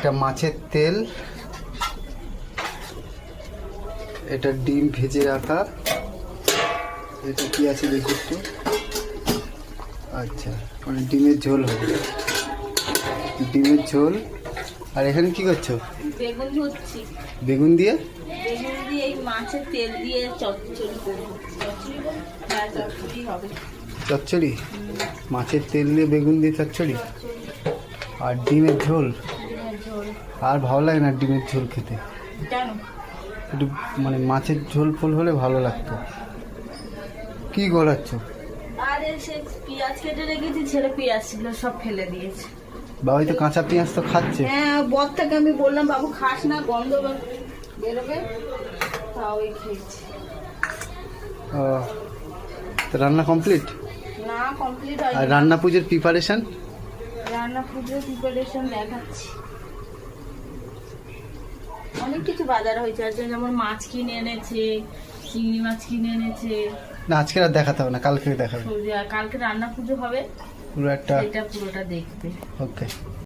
এটা মাছের তেল, এটা ডিম ভেজে রাখা, এটা কি আছে দেখি একটু। আচ্ছা, মানে ডিমের ঝোল হবে, ডিমের ঝোল। আর এখানে কি করছো? বেগুন ধুচ্ছি। বেগুন দিয়ে? বেগুন দিয়ে এই মাছের তেল দিয়ে চচ্চড়ি করবো। হ্যাঁ, চচ্চড়ি হবে। চচ্চড়ি? মাছের তেল দিয়ে বেগুন দিয়ে চচ্চড়ি আর ডিমের ঝোল। ডিমের ঝোল। আর ভালো লাগে না ডিমের ঝোল খেতে, কেন? একটু মানে মাছের ঝোল ফোল হলে ভালো লাগতো। কি গলাচ্ছ? আরে সে পেঁয়াজ কেটে রেখেছি, ছেলে পেঁয়াজ ছিল সব ফেলে দিয়েছে। বাবাই তো কাঁচা পেঁয়াজ তো খাচ্ছে। হ্যাঁ, বরটাকে আমি বললাম বাবু খাস না, গন্ধ বেরোবে, তাও খেয়েছি। ও, তো রান্না কমপ্লিট? না, কমপ্লিট আর হয়নি। রান্না পুজোর প্রিপারেশন? রান্না পুজোর প্রিপারেশন দেখাচ্ছি। অনেক কিছু বাজার হয়েছে আজকে, যেমন মাছ কিনে এনেছে, চিংড়ি মাছ কিনে এনেছে। না, আজকে আর দেখাতে হবে না, কালকে দেখাবে। কালকে রান্না পুজো হবে, পুরো একটা। এটা পুরোটা দেখবে। ওকে।